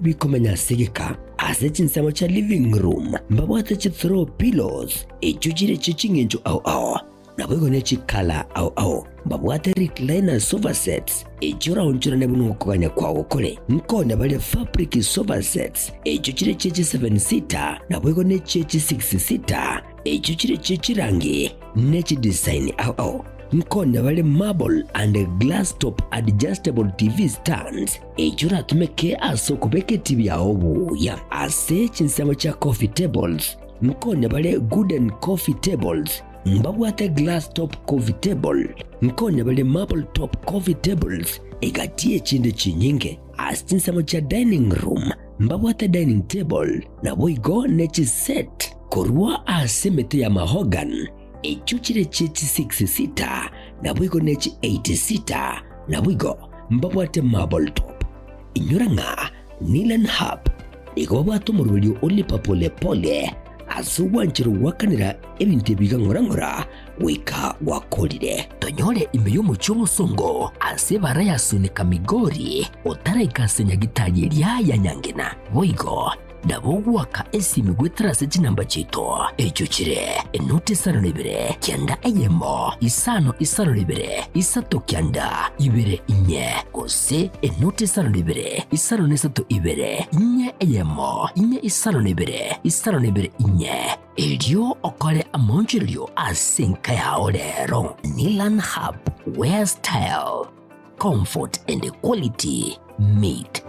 bikomenya sigika ase chinsemo cha living room mbabwate chi throw pillows echujire chichingenjo au nabo ne chikala au mbabwate recliner sofa sets echura onchura ne bunu kokanya kwa okole nkone bale fabric sofa sets echujire chechi 7 seater nabo ne chechi 6 seater echujire chechi rangi ne chi design au nkone bale marble and glass top adjustable TV stands echura tumeke aso kubeke TV ya obu ya ase chinsemo cha coffee tables nkone bale wooden coffee tables mbabwate glass top coffee table nkone bale marble top coffee tables egatie chinde chinyinge asinsamo cha dining room mbabwate dining table na boigo nechi set korwa asemete ya mahogan echuchire chechi 6 seater na boigo nechi 8 seater na boigo mbabwate marble top inyuranga Nilan Hub igobwato murulio oli papole pole asuwanchiru wakanira ebintu bigangorangora wika wakolire tonyole imbeyo muchomo songo asebara yasunika migori otara ikasenya gitaye lya nyangena boigo ndabogwaka esimi gwetrase chinamba chito echuchire enote saronebere kyanda eyemo isano isato kyanda ibere inye kose enote saronebere isarone sato ibere inye eyemo inye isaronebere inye elio okole amonchirio asenka ya olero Nilan Hub, where style, comfort and quality meet.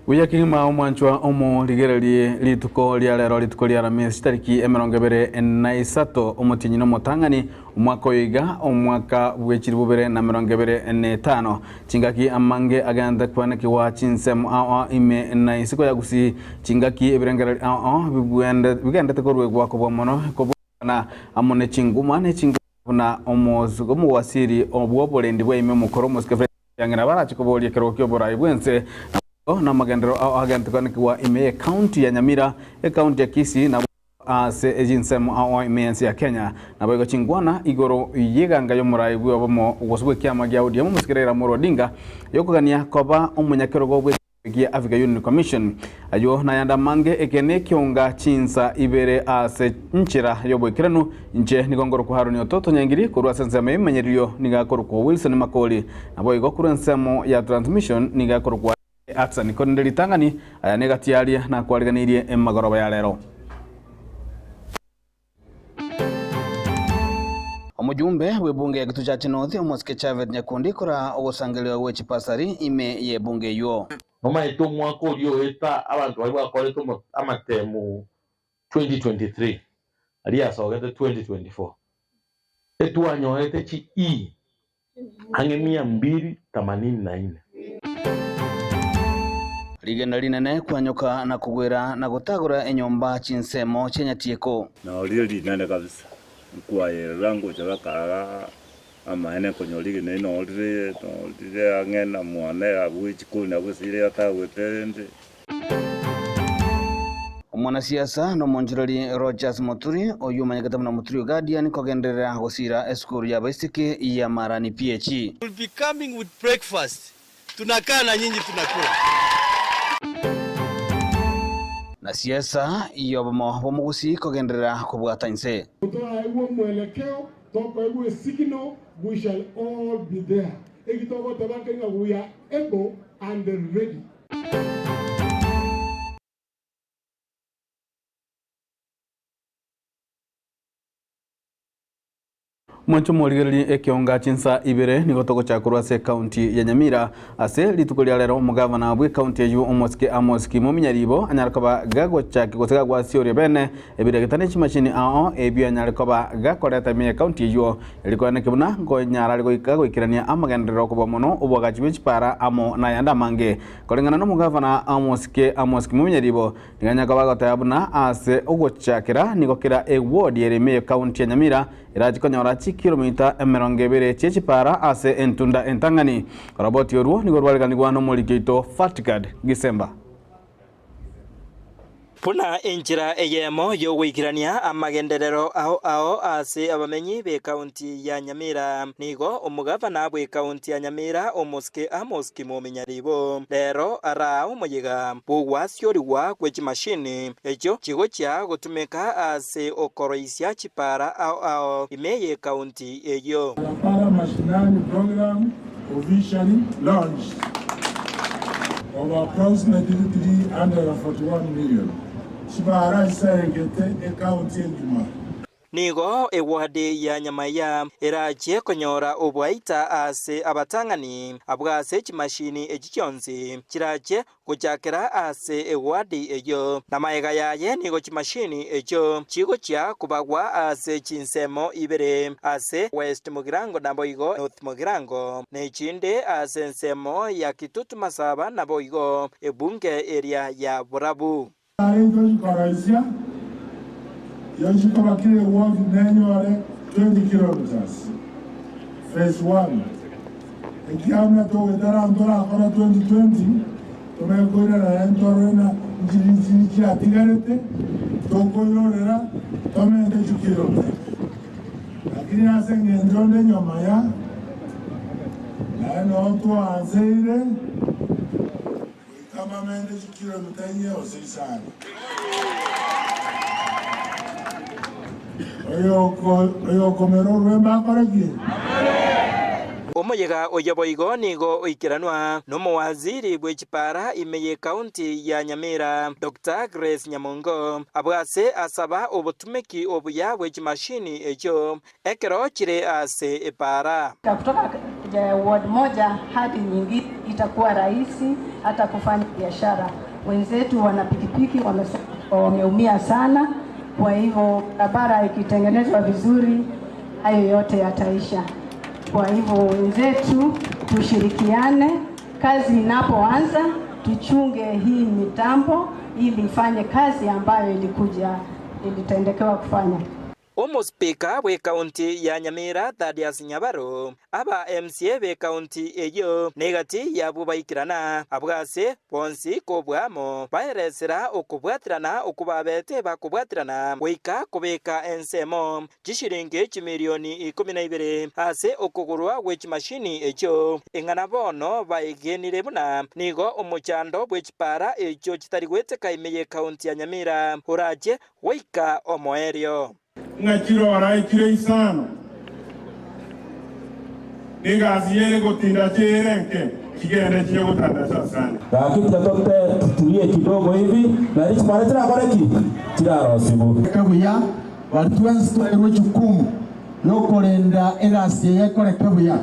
Uya kingima omwanchwa omo ligerali lituko lya lituko lya Ramesi tariki 23 omutinyino motangani omwaka oiga omwaka bwechiri bubere na 25 chingaki amange aganda kwanaki wa chinsem ime na isiko ya gusi chingaki ebirengerali bigenda tekorwe gwako bomono kobona amone chinguma ne chinguna omozugo mu wasiri obwobolendi bwa ime mukoro muskefre yangena barachikobolie kerokyo borai bwense na magendero agantukana kwa ime county ya Nyamira county ya Kisii na se ejinsemo imensi ya Kenya na bogo chingwana igoro yeganga yo murai bwo bomo gosubwe kyama gya audio musikirera moro dinga yokugania koba umunyakero gobwe gia Africa Union Commission ayo na yanda mange ekene kyonga chinsa ibere ase nchira yobwekiranu nje nigongoro ku haruni ototo nyangiri kurwa sensema imenyerio nigakoro ku Wilson Makoli na bogo kurensemo ya transmission nigakoro ku Atsa nikondeli tangani aya negatialia na kwaliganirie emagoroba ya lero. Omujumbe webunge ya Gituja North Omoske Chavet Nyakundi kora ogosangeliwa wechi pasari ime ye bunge yo. Noma eto mwako liyo eta abantu wali wakole tomo amatemu 2023 aliya sogete 2024 etu wanyo ete chi hange 284 Ligenda linene kwanyoka na kugwera na gutagura enyomba chinsemo chenyatieko na olio linene kabisa kwaye rango chakakara amaene konyoligi neno olire angena mwane abwichikuna gusire atawetende Mwanasiasa no monjirali Rogers Muturi oyumanyagatamna Muturi Guardian kogenderera gusira eskuru ya Baisike ya Marani PH. We'll be coming with breakfast. Tunakaa na nyinyi tunakula. Na siasa iyo bomugusi kogenderera kubwatanse. Kutoa huo mwelekeo toka huo signal we shall all be there. Ekitoko tabakenga we are able and ready. Mwancho moligerali ekionga chinsa ibere nigotoko chakurwa se county ya Nyamira ase litukulia lero mugavana bwe county ya Amoski muminyaribo anyarikoba gago chaki gosega gwa siori bene ebire gitane chimashini ebyo anyarikoba gakoreta me county yo elikwana kibuna ngo nyara liko ikago ikirania amagendero ko bomono obwagachibe chipara amo na yanda mange kolengana no mugavana Amoski muminyaribo niganya koba gotayabuna ase ogochakira nigokira eward yereme county ya Nyamira irachikonyora kilomita 20 chechipara ase entunda entang'ani. Roboti oruo nigo rwariganirwa n'omorikeito Fatgad Gisemba. Puna enjira eyemo yo gwikirania amagenderero ao ase abamenyi be county ya Nyamira nigo omugavana bwe county ya Nyamira omoske Amos Kimomenyaribo lero ara omoyiga bugwasioriwa gwechimashini echo chigo chia gutumika ase okoroisia chipara ao imeye county eyo. Para mashinani program officially launched of approximately 341 million. Chibara isarengete county engima. Nigo ewade ya Nyamaya erache konyora obwaita ase abatang'ani abwase chimashini echichonzi chirache kuchakera ase ewade eyo namayega yaye nigo chimashini echo chigo chia kubagwa ase chinsemo ibere ase West Mugirango naboigo North Mugirango nechinde ase nsemo ya Kitutu Masaba naboigo ebunge area ya Burabu. Yashikaba kile ward nenyore 20 kilometers. Phase 1. Ekiamna to wedara ndora akora 2020. Tumekwenda na entorena njiri atigarete. Tokoyorera tomende chukiro. Lakini ase ngendronde nyoma ya na no to anzeire kama mende chukiro mutanye osisana. Omoyega oyaboigo nigo oikiranwa n'omuwaziri bw'echipara imeye county ya Nyamira Dr. Grace Nyamongo abwase asaba obutumeki obuya bw'echimashini echo ekero chire ase epara. Kutoka ward moja hadi nyingine itakuwa rahisi hata kufanya biashara. Wenzetu wana pikipiki wameumia sana. Kwa hivyo barabara ikitengenezwa vizuri hayo yote yataisha. Kwa hivyo wenzetu tushirikiane, kazi inapoanza tuchunge hii mitambo ili ifanye kazi ambayo ilitendekewa kufanya. Omospika bwe county ya Nyamira Thaddeus Nyabaro aba MCA be county eyo negati yabubaikirana abwase bonsi kobwamo bayeresera okubwatirana okubabete bakubwatirana wika kubeka ensemo gishiringe chimilioni 12 ase okugurwa wechimashini echo engana bono baigenire buna nigo omuchando bwechipara echo chitarigwete kaimeye county ya Nyamira uraje wika omoerio ngakiro araikire isano ningaziere gutinda chirenke kigende chije gutandasha sana lakini tatote tutulie kidogo hivi na hicho mara tena baraki tirarosibu kabuya watuanze tuerwe jukumu yokolenda erasi yekolekabuya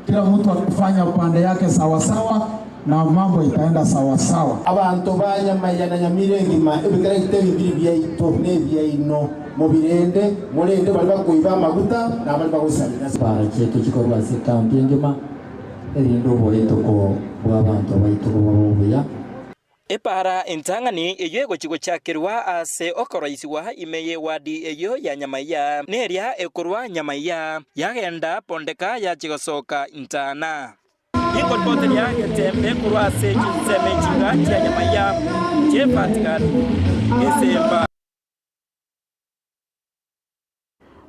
kila mtu akifanya upande yake sawa sawa na mambo itaenda sawa sawa. Abantu banyamaya na Nyamira ngima ebikarekite bibiri byaito ne byaino mubirende mulende bali bakuiba amaguta na bali bagusabira para cheto chikorwa sekampi ngima erindo boyeto ko bwabantu baito ko babuya epara entang'ani eyo egochigo chakirwa ase okoroisiwa imeye wadi eyo ya Nyamaya neria ekorwa Nyamaya yagenda pondeka ya chigosoka intana Ingot bote ya getembe kurwa ase chinseme chinga ya Nyamaya Fatgad Gisemba.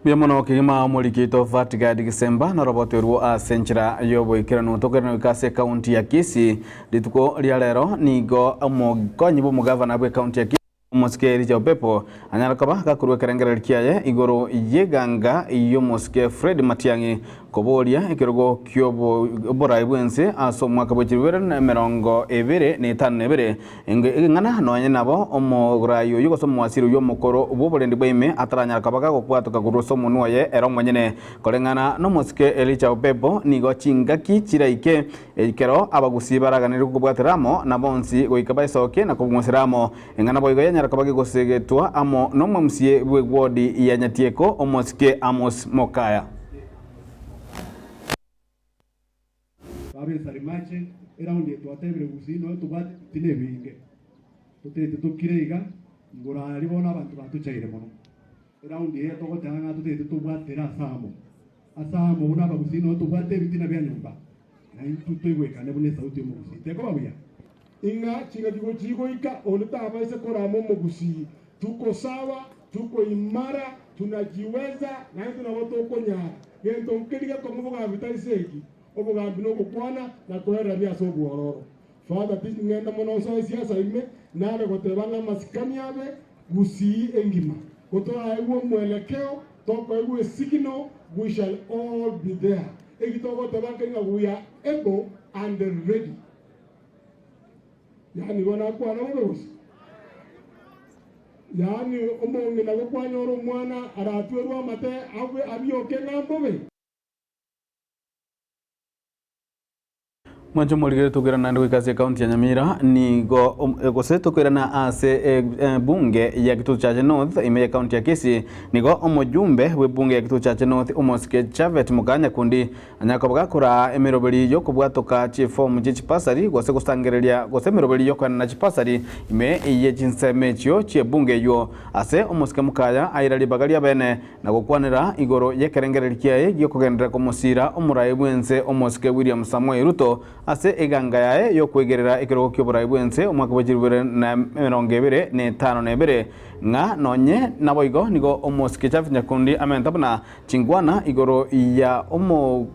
Biamono kigima omorikeito Fatgad Gisemba na roboti oruo ase enchira yoboikirano tokerano ikase county ya Kisii rituko ria rero nigo omogonyi b'omugavana bwe county ya Kisii Moske Elijah Opepo anyarukaba gakurwe kerengera kiaye igoro yeganga iyo Moske Fred Matiang'i koboria ikirogo kyobo borai bwense aso mwaka bw'ekirwere na 2022 ngana noanye nabo omograyo yugo somo wasiru yo mukoro uboborendi bwime ataranyarukaba gakubwatuka kuruso munwaye ero mwanyene kolengana no Moske Elijah Opepo nigo chingaki chiraike ikero abagusi baraganira kubwateramo na bonsi goikaba isoke na kubumosiramo ngana boigo nyarukaba gosegetwa amo no mumsie bwe wodi ya Nyatieko Omoske Amos Mokaya Babe sarimache era unye twatebere gusino tubate tinebinge tutete tukireiga ngora libona abantu batuchaire mono around here to gotanga tutete tubwatira asamo una bagusino tubwate bitina bya nyumba na tutwegweka ne bune sauti mu gusite ko babuya inga chinga chigo ika oneta abaise koramo mu gusi tuko sawa tuko imara tunajiweza na tunawotoko nyara gento nkiriga komuvuga bitaiseki obuga bino kukwana na kohera bya sobuororo Father this ngenda mono so siasa ime nare gotebanga masikani yabe gusi engima gotoa ewo mwelekeo toko ewo signal we shall all be there egitoko tebanga we are able and ready yani wana kwa na urusi yani omonge na kwanyoro mwana aratwerwa mate abioke nambobe Mwancho muligere tukira na ndiko kazi kaunti ya Nyamira ni gose tukira na ase bunge ya Kitutu Chache North ime ya kaunti ya Kisii nigo omujumbe we bunge ya Kitutu Chache North Omosike Chavet Mukanya kundi anyakobga kura emirobeli yo kubwatoka chifom chipasari gose kustangerelia gose emirobeli yo kana chipasari ime ye chinsemechyo che bunge yo ase Omosike Mukaya airali bagalia bene na gukwanira igoro yekerengerelikiaye gyo kugendera komosira omurayi bwense Omosike William Samuel Ruto ase eganga yae yo kwegerera ekero kyoburayi bwense omwaka wa 2025 nga nonye naboigo nigo Omosike Chavet Nyakundi amentabna chingwana igoro ya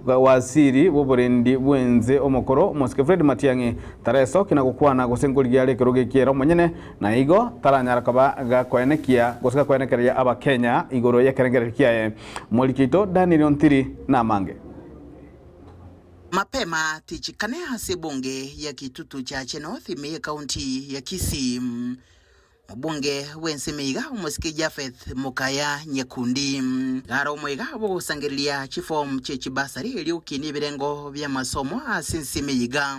waziri boborendi bwenze omokoro Omosike Fred Matiang'i tareso kina gukwana gusengoligia ekero gekiera monyene na igo taranyara kaba gakwenekia gosika kwenekeria aba Kenya igoro yekerengerekiaye Molikito Daniel Ontiri na mange Mapema tichikane hasi bunge ya Kitutu Chache North ime kaunti ya Kisii. Mbunge wensemeiga Omosike Japheth Mukaya Nyakundi garo mwega bogusangirilia chifom chechibasari eliukini birengo bya masomo asinsimeiga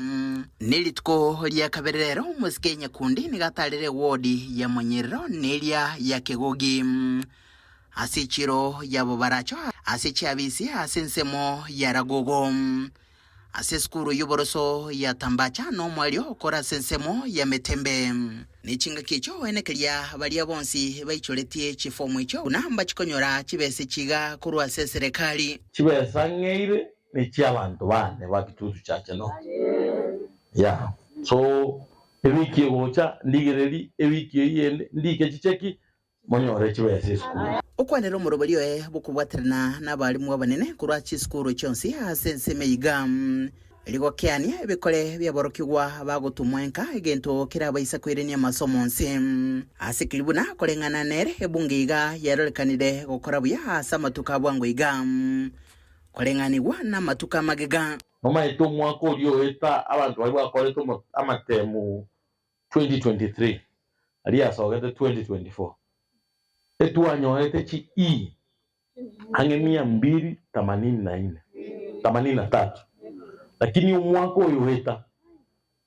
nilituko lya kaberero Omosike Nyakundi nigatalire wodi ya Monyero nelia ya Kegogi asichiro ya Bobaracho asichabisi asinsemo ya Ragogo aseskuru yuboroso ya Tambacha no mwalio kora sensemo ya Metembe nichinga kicho enekelia balia bonsi baicholetie chifomu icho kunamba chikonyora chibese chiga kurwa serikali chibesa ngeire ni chiabantu bane ba Kitutu Chache no ya so ewiki gocha ndigereri ewiki yende ndike chicheki monyore chibese skulu okwanero murobelio bukubwatirana nabalimu abanene kurwa chiskuru chonsi asensemeiga Ligo kiania ebikole byaborokigwa bagutumwenka egento kirabaisa kwirenia masomo nse asikilibuna kolengana nere ebungiga yarolekanire gukora buya asa matuka bwango iga kolenganirwa na matuka magega mama eto mwako lyo eta abantu bali bakole to amatemu 2023 ali asogete 2024 etu anyoete chi angemia 284 lakini umwaka uyu weta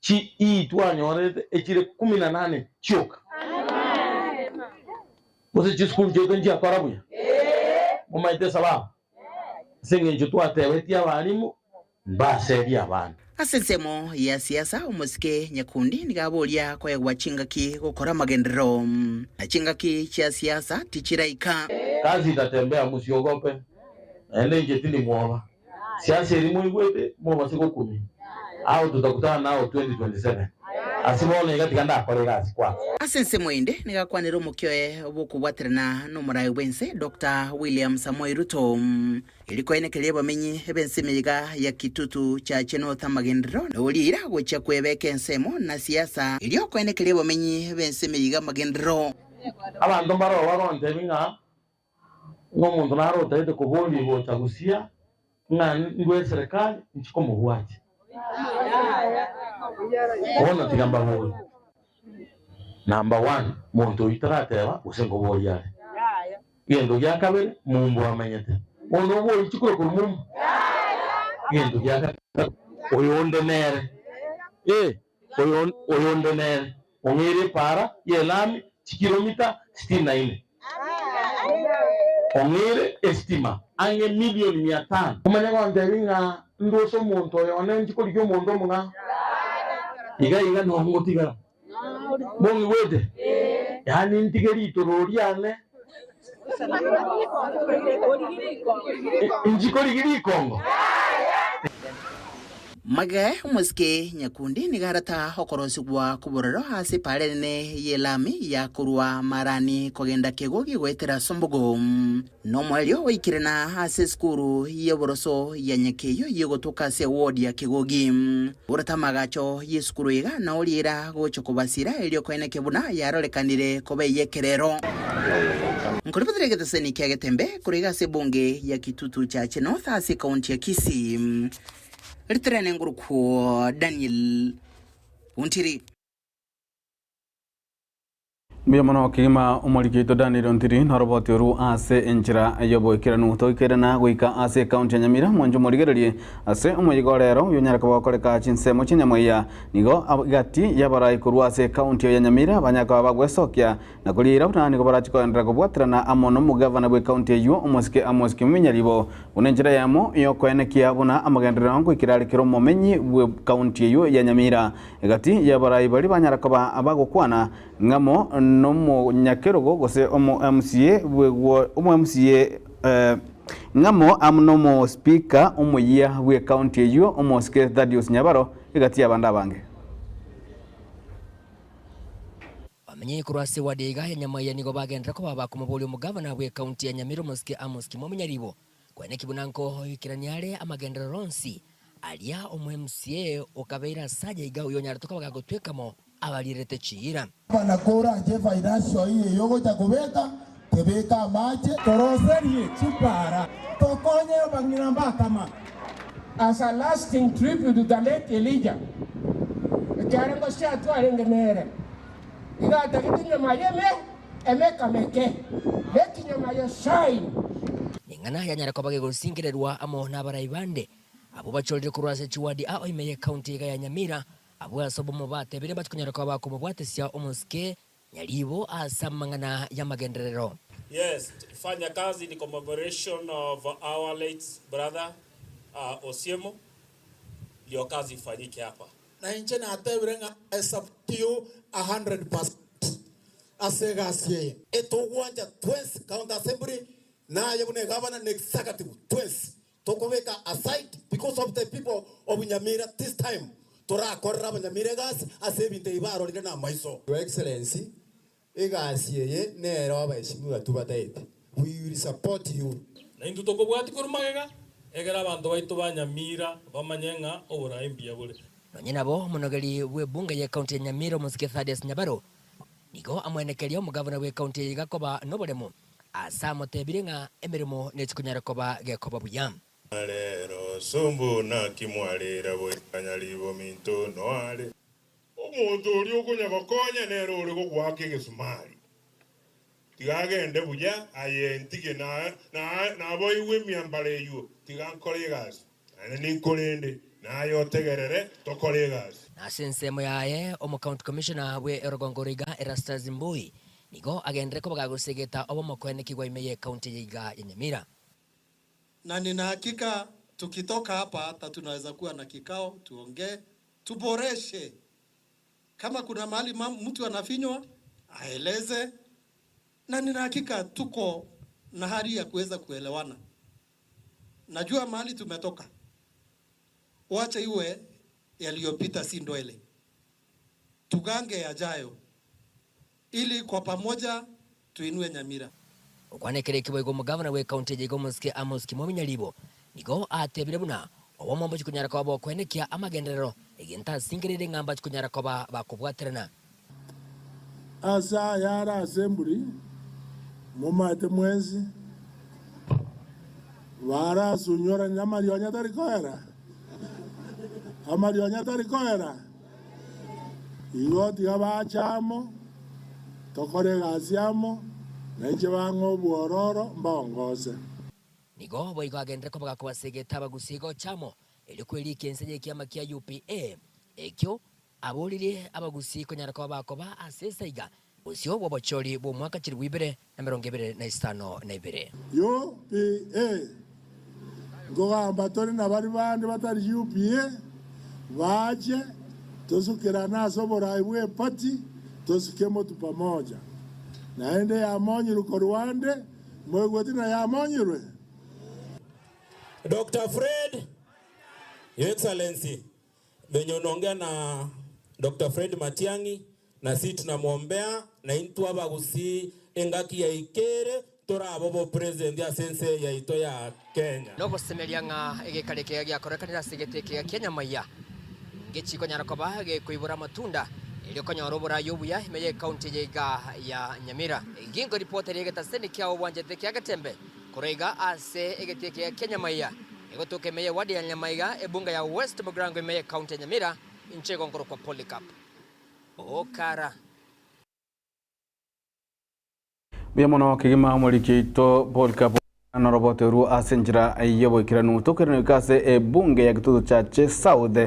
chi tuanyorete echire 18 choka Mose chiskulu chote njia karabuya mama ite salama senge njutu ateweti abalimu mbaseri abantu asensemo ya siasa Omosike Nyakundi nigabolia kwa chingaki gukora magendero na chingaki cha siasa tichiraika kazi itatembea musiogope ende njetini mwoba siasa elimu igwete mwoba siko 10 au tutakutana nao 2027 asibone katika ndakore kazi kwa asensemo inde nigakwanira omukyoe obukubwatirana no murayi bwense Dr. William Samuel Ruto iliko enekelie bamenyi ebensemiga ya Kitutu Chache North magendero nolira gocha kwebeka ensemo na siasa iliko enekelie bamenyi ebensemiga magendero abantu mbaro baronte binga ngomuntu narota ite kuboli bocha gusia ngwe serikali nchiko muwaji ona tigamba boli number 1 muntu itarateba usengo boli yale yendo yakabere mumbo amenyete ono boli chikoro kulumum yendo yakabere oyonde nere oyonde nere ongere para yelami kilomita 64 ongere estima ange milioni 500 kumanya kwa nderinga ndoso muntu yone nchiko likyo muntu munga iga no ngotiga bongi wede yani ntigeri tororiane Njikori Kongo. Mage muske nyakundi ni garata hokorosi gwa kuborero hasi parene yelami ya kurwa marani kogenda kegogi gwetera sombogo no mwalio wikirena hasi skuru yeboroso ya nyakeyo yegotoka se ward ya kegogi urata magacho yeskuru iga na olira gocho kubasira elio kwene kebuna yarolekanire kobe yekerero nkoripatere getaseni kyagetembe kuriga se bonge ya kitutu cha North hasi county ya Kisii. Ritrene nguruko Daniel Untiri. Mbiamano kigima umurikito Daniel Untiri naroboti ru ase enchira yobo ikiranu toikerana goika ase county ya Nyamira mwanjo murigererie ase umuyigorero yonyara kubakoreka chinsemo chinyamaya nigo agati yabarai kurwa ase county ya Nyamira banyaka bagwesokia na kulira butani ko barachikoendera kubwatirana amono mugavana bwe county yo umuske mumenyaribo unenjira yamo iyo kwenekia buna amagendero ngo ikiralikiro momenyi bwe county yo ya Nyamira agati yabarai bali banyara kuba abagokwana ngamo nomo nyakerogo gose omo MCA ngamo amnomo speaker omoya we county yo omoske Thaddeus Nyabaro igati abanda bange amenye kurase wadega ya Nyamaya nigo bagendera ko baba kumubuli umugavana we county ya Nyamira moske amoski momenyaribo kwene kibunanko ikiranyare amagendera ronsi alia omo MCA okabeira saja iga uyonyara toka bagagotwekamo abalirete chira banakora je financial hii yogo cha kubeka tebeka mache toroserie chipara tokonye bangiramba kama as a lasting tribute to the late Elijah karengo shatu arengenere ina takitinyo mayeme emeka meke lekinyo mayo shine ningana yanyara ko bage gusingererwa amo n'abaraibande abo bacholire kurwase chiwadi aho imeye county ya Nyamira abo asobo mubate bire batkunyara ko bako mubwatesia omuske nyalibo asamangana ya magenderero. Yes, fanya kazi ni commemoration of our late brother Osiemo. Yo kazi ifanyike hapa. Na nje na atebirenga esaptiu 100% asegasie eto wanja twice county assembly na yebune governor executive twice tokobeka aside because of the people of Nyamira this time tora korra Nyamira gas asebinte ibaro lina maiso. Your Excellency egasie ne roba ishimwa tubataite we will support you na indu tokobwati kurumagega egera bantu baitu ba Nyamira bamanyenga oburaimbi abule nonyina bo munogeri we bunge ya county ya Nyamira muske Thaddeus Nyabaro nigo amwenekeria umugavana we county gakoba noboremo asamo tebirenga emirimo netikunyara koba gekoba buyam Alero sombo na kimwalira bo kanyalibo minto noale omuntu oli okunya bakonya nero oli gugwake gesumali tigagende buya ayentige na boyiwe myambale yu tigankole gas ani kolende na yotegerere tokole gas na sensemo yaye omo county commissioner we Erogongoriga Erastus Mbui nigo agendere ko bagagusegeta obo mokwene kigwa imeye county ya Nyamira na nina hakika tukitoka hapa hata tunaweza kuwa na kikao tuongee tuboreshe kama kuna mahali mtu anafinywa aeleze na nina hakika tuko na hali ya kuweza kuelewana. Najua mahali tumetoka, wacha iwe yaliyopita si ndwele, tugange yajayo ili kwa pamoja tuinue Nyamira. ukwanekere kiboigo mugavana we county jego muske amoski momenyaribo nigo atebire buna obo mombo chikunyara ko abo kwenekia amagenderero egenta singirire ngamba chikunyara ko bakubwaterana asa yara assembly mumate mwezi wara sunyora nyamarionya tarikoera amarionya tarikoera igoti gabachamo tokore gasiamo Naiche bango buororo mbongose. Nigo boigo agendere ko bagakubasegeta bagusigo chamo elikweli kenseje kiama kia UPA ekyo abolire abagusiko nyara ko bakoba asesaiga usyo bobochori bo mwaka chiri wibere na 2025 UPA ngogamba tori na bari bandi batari UPA baje tosukirana sobora ibwe party tosikemo tu pamoja naende ya monyi ruko Rwanda Mwegwetina ya monyirwe. Dr. Fred, Your Excellency, venye unaongea na Dr. Fred Matiang'i na sisi tunamwombea na intu abagusi engaki ya ikere tora abo president ya sense ya ito ya Kenya. No gusemeria nga igikareke gya korekanira sigeteke Kenya maya. Gichiko nyarakoba kuibura matunda ili konyorobora yobuya imeye county ya Nyamira. Gingo reporter yegeta senikya obwanje teke agatembe. Kurega ase igeteke ya Kenya maya. Igotoke meye wadi ya Nyamaiga ebunga ya West Mugrango imeye county ya Nyamira inchego ngoro kwa Polycarp. Okara. Biamono kigima molikito Polycarp na robote ru asenjira ayobo kiranu tokere kase ebunge ya gitutu cha South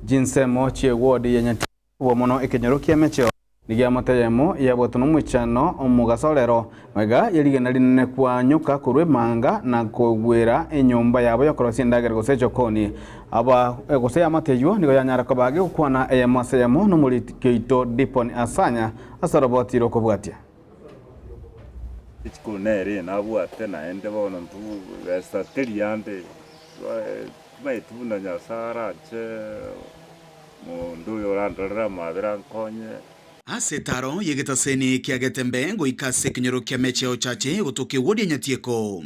jinsemo chie wodi ya Nyati womono ekenyero kiamecheo nigia matayemo ya botono muchano omugasolero mega yaligena linene kwa nyoka kurwe manga na kugwera enyumba yabo yakorosi ndagere gosecho koni aba egose amateyo nigo yanyara kabage ukwana eyamaseyemo no mulikito Dipon Asanya asaroboti rokobwatia ichikunere nabwate naende bono ntu esateliande maituna nyasara che mundu yorandorera mabera nkonye asetaro yegeta seni kiagetembe goikase kinyoro kiamecheo chache gotoke wodi Nyatieko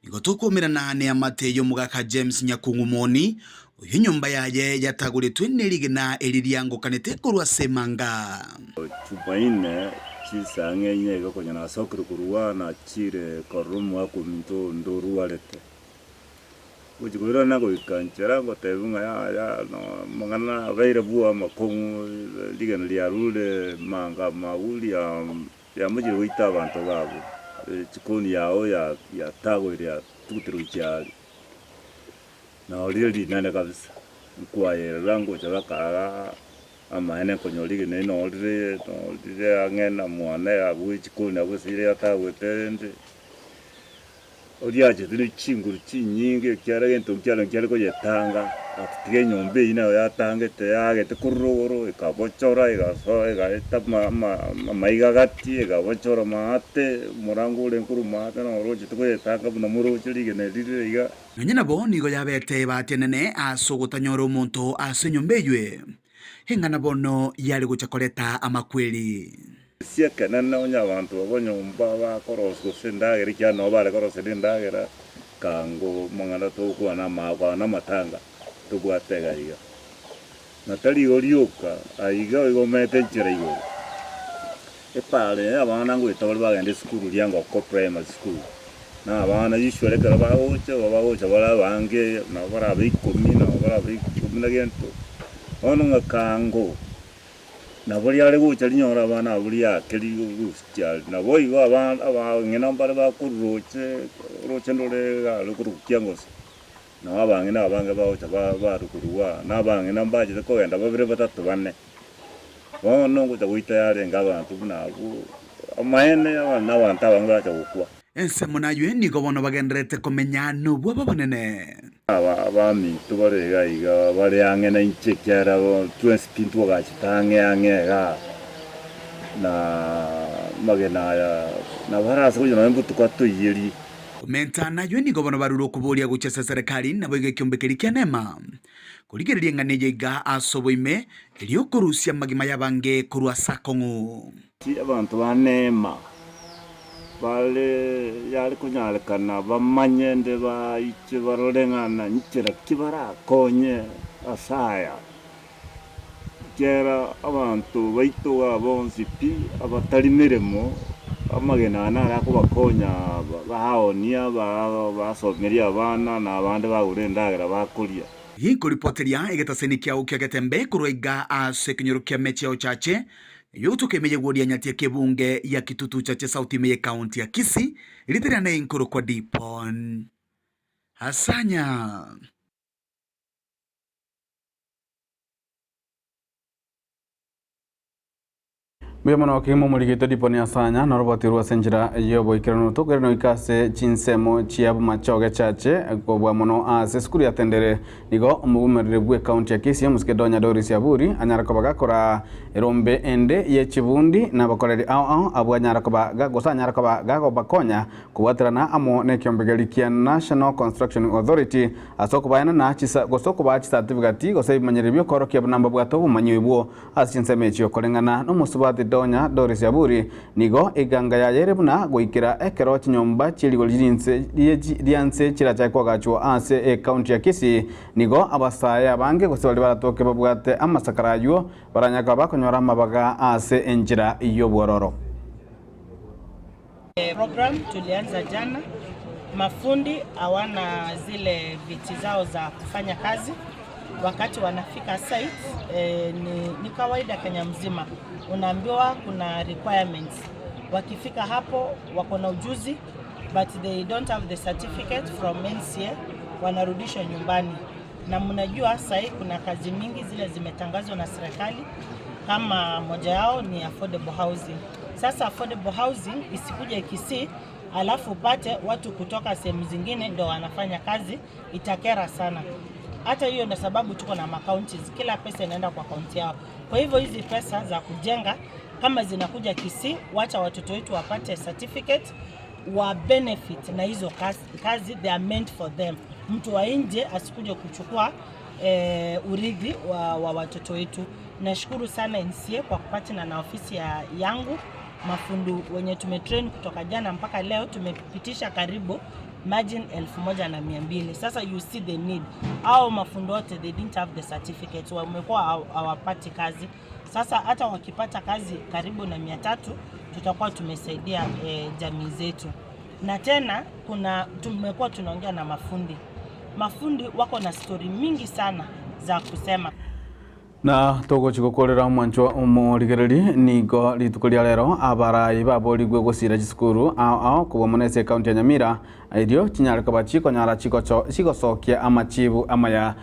nigotukumira nane amateyo mugaka James Nyakungumoni uyu nyumba yaje yataguritwe nerigena eliriango kanete kurwa semanga chupaine chisange nyego konyana sokru kurwa na chire korumu akuminto ndorualete ujigura nago ikanchera ngo tebunga ya no mangana veira bua makongu ligana liarule manga mauli ya mujiri wita abantu babo chikoni yao ya tago ya tuturu chali na olili nane kabisa kwaye rango chabaka amaene konyoligi neno olire angena mwane abu chikoni abusire ya tago tende Odiaje tuli chinguru chinyinge kyara gento kyara ko yetanga atige nyombe ina yatanga te yage te kuroro ikabochora igaso igaita maiga gati igabochora mate murangule nkuru mate na roje to yetanga buna muro chilige ne lire iga nyina bo nigo yabete batenene asogotanyoro omonto ase nyombe ywe hengana bono yali guchakoleta amakweli siaka nana onya abantu abonyomba bakorosko sendagere cyano bare korose ndagera kango mangana to kuana makwa na matanga tugwatega iga natali orioka aiga igomete nchiraigo epale abana ngo itawali bagende school lyango ko primary school na abana yishwele kala baocha bala bange na bara bikumi na bara bikumi na gento ono ngakango na buri ale gucha linyora abana buri akeli gusya na boyi abana ngena mbare bakuroche ndole ga lokurukyangosa na abange na abange baocha barukurwa na abange nambaje ko genda babire batatu bane bono ngo tawita yale ngabantu nabo amaene abana abantu abangacha gukwa ensemona ywe nigo bono bagendrete komenya no bwa babonene abami tubarega iga bari angena inchekera twespintu gachitange angega na magena ya na barasa kujana mbutu kwa tuyiri komenta na ywe nigo bono baruro kubolia guchesa serikali na boige kyombekeri kyanema kurigereria nganeje ga asoboime eliokorusia magima yabange kurwa sakongu ti abantu banema bale yali kunyalekana bamanyende baiche barorengana nchira kibara konye asaya kera abantu baito abonzi pi abatari miremo amagena nara kubakonya bahaonia basomeria abana na abandi bagurendagera bakuria yiko reporteria egetasenikia ukiagetembe kuroiga ase kinyoro kiamecheo chache yoto meye wodi ya Nyatieke bunge ya kitutu chache sauti meye kaunti ya Kisii ilitira na inkoro kwa Dipon Asanya. Mwana kimo muligito diponi asanya na roboti ruwa senjira yobo ikirano to gerano ikase chinsemo chiabu machoge chache kwa mono ase skuli atendere nigo umugumerere bwe county ya Kisii muskedonya Doris Yaburi anyara kobaga kora erombe ende ye chibundi na bakoreri ao abu anyara kobaga gosa anyara kobaga bakonya kuwatirana amo ne kyombegelikia National Construction Authority asoko bayana na chisa gosoko ba chisa certificate gosai manyerebyo korokia namba bwato bumanyibwo asinseme chiyo kolengana no musubati Donya Doris Yaburi nigo iganga ya yerebuna goikira ekero chinyomba chiligo lianse chiracha kwa gacho ase county ya Kisii nigo abasaya bange gose bali baratoke babwate amasakarayo baranyaka bakonyora mabaga ase enjira iyo bororo. Program tulianza jana, mafundi hawana zile viti zao za kufanya kazi. Wakati wanafika site ni kawaida Kenya mzima unaambiwa kuna requirements. Wakifika hapo wako na ujuzi but they don't have the certificate from NCA, wanarudishwa nyumbani. Na mnajua sasa kuna kazi mingi zile zimetangazwa na serikali, kama moja yao ni affordable housing. Sasa affordable housing isikuje Kisii alafu upate watu kutoka sehemu zingine ndio wanafanya kazi, itakera sana. Hata hiyo ndio sababu tuko na counties, kila pesa inaenda kwa kaunti yao. Kwa hivyo hizi pesa za kujenga kama zinakuja Kisii, wacha watoto wetu wapate certificate, wa benefit na hizo kazi, they are meant for them. Mtu wa nje asikuje kuchukua urithi wa watoto wetu. Nashukuru sana NCA kwa kupatana na ofisi yangu, mafundu wenye tumetrain kutoka jana mpaka leo tumepitisha karibu margin 1200. Sasa you see the need. Au mafundo wote they didn't have the certificate, wamekuwa hawapati kazi. Sasa hata wakipata kazi karibu na 300 tutakuwa tumesaidia jamii zetu. Na tena tumekuwa tunaongea na mafundi wako na story mingi sana za kusema. Na togo chikokorera mwancho umurigereri nigo litukulia lero abarayi baboligwe gusira gisukuru ao kubo munese county ya Nyamira idio chinyaraka bachiko nyara chiko sokia amachibu amaya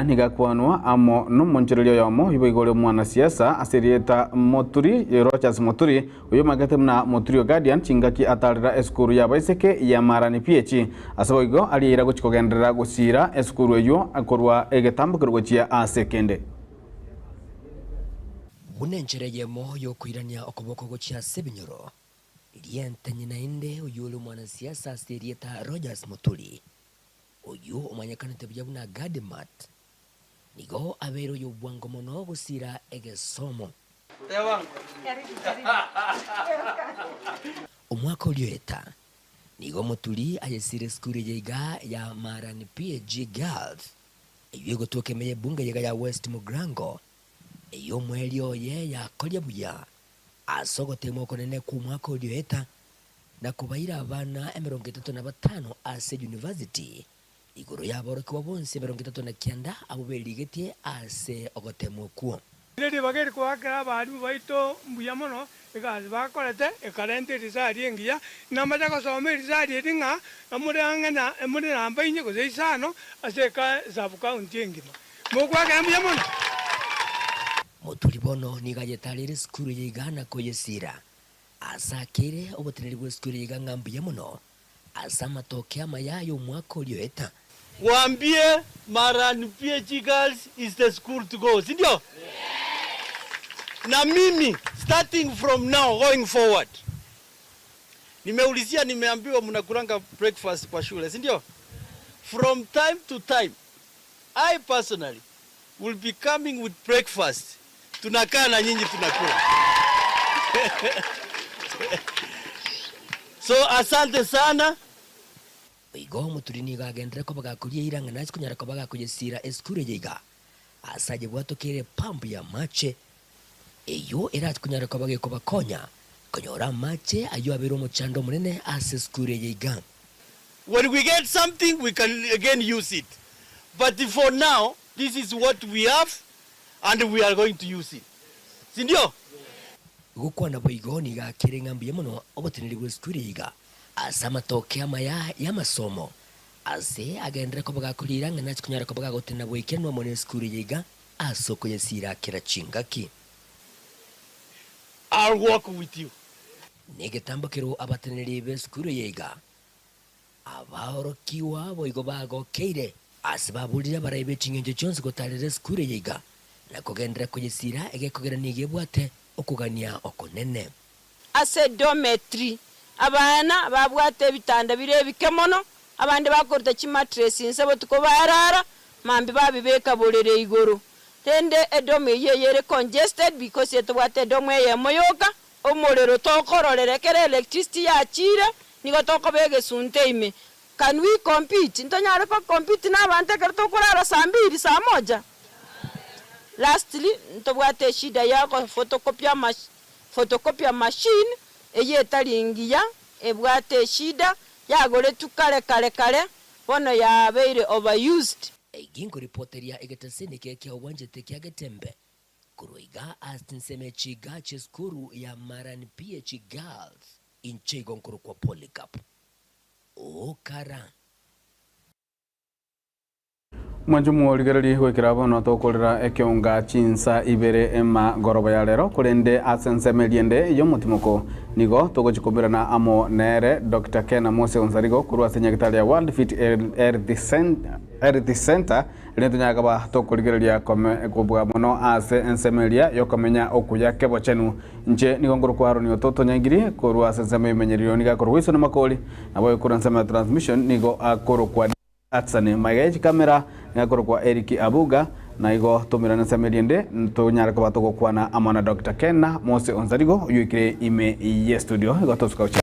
nigakwanwa amo no monchererio yomo iboigole mwana siasa asirieta Moturi Rochas Moturi uyo magate na Moturi Guardian chingaki atarira eskuru ya baiseke ya Marani PH asaboigo aliira guchikogendera gusira eskuru yo akorwa egetambo kirgochia asekende Unenchereye moyo kuirania okoboko gochia sebinyoro ilientanye na inde uyulu mwana siasa asirieta Rogers Muturi uyu umanyakana tebiyabuna Gadimat nigo abero yo bwango mono gusira egesomo umwaka ulioeta nigo Muturi ayesire skuri yeiga ya Marani PG Girls iyo gotoke meye bunge yega ya West Mugrango iyo mweli oye ya kolya buya asogote mwoko nene ku mwaka ulioeta na kubaira abana 35 ase university iguru yaborokiwa bonse 39 abo beligetie ase ogotemwe kuo Ndi bageri kwakira abarimu baito mbuya mono igazi bakorete ekarente risari engiya namaja gosoma risari ringa amurangana emuri namba inye gozeisano aseka sub county engima mokwakira mbuya mono Muturi bono nigayetarire skuru yigana koyesira asakire oboteneri bwe skuru yiganga mbuya mono asa matokea mayayo mwaka ulioeta Waambie Marani PG Girls is the school to go, sindio? Yeah. Na mimi starting from now going forward nimeambiwa mnakulanga breakfast kwa shule, sindio? From time to time I personally will be coming with breakfast. Tunakaa na nyinyi tunakula. So asante sana. Igo Muturi nigagendera ko bagakurie iranga nasi kunyara ko bagakuyesira eskure yiga asaje bwatokere pampu ya mache eyo era kunyara ko bageko bakonya konyora mache ayo abero muchando munene ase eskure yiga. When we get something we can again use it, but for now this is what we have and we are going to use it, sindio? Gukwana boigo nigakire ngambiye muno oboteneri bwe eskure yiga asa matokea maya ya masomo ase agendera ko bagakurira ngana kunyara ko bagagotena bwekenwa mu skuru yiga asoko yesira kira chingaki. I'll work with you. Nigitambukiro abataniri be skuru yega abaorokiwa boigo bagokeire asibabulira baraibe chingenje chonse gotarire skuru yega na kugendera kugisira egekogera nigebwate okugania okonene ase dormitory abana babwate ebitanda birebike mono abandi bakorta chimatress insebo tuko barara mambi babibeka bolere igoro tende edome yere congested because yetwate dome ye moyoka omorero tokororere kere electricity yachire nigo tokobege sunteime. Can we compete? Ntonyare ko compete na bante kerto kurara saa 2 saa 1. Lastly ntobwate shida yako photocopy machine eye talingia ebwate shida yagore tukale kale bono ya beire overused. Egingo reporteria egetesini kekya ubanje tekya getembe kuruiga astinseme chiga cheskuru ya Marani PH Girls inchego nkuru kwa Polycarp okara Mwanjumu oligereri wekira bono tokolera ekionga chinsa ibere ema goroba ya lero kulende asensemeliende yo mutimoko nigo togochikobirana amo nere Dr. Ken Mose Onzarigo kurwa senyagitali ya World Fit Health Center lentunyaga ba tokoligereria kubwa mono ase ensemelia yokomenya okuya kebo chenu nje nigo nguru kwa roni ototo nyangiri kurwa senseme menyerio niga kurwiso na makoli nabo kuransema transmission nigo akoro kwa atsane magaji kamera ngakoro kwa Eric Abuga na igo tumirana semeliende tunyara kwa batoko kwa na amana Dr. Ken Mose Onzarigo yukire ime ye studio igo tosuka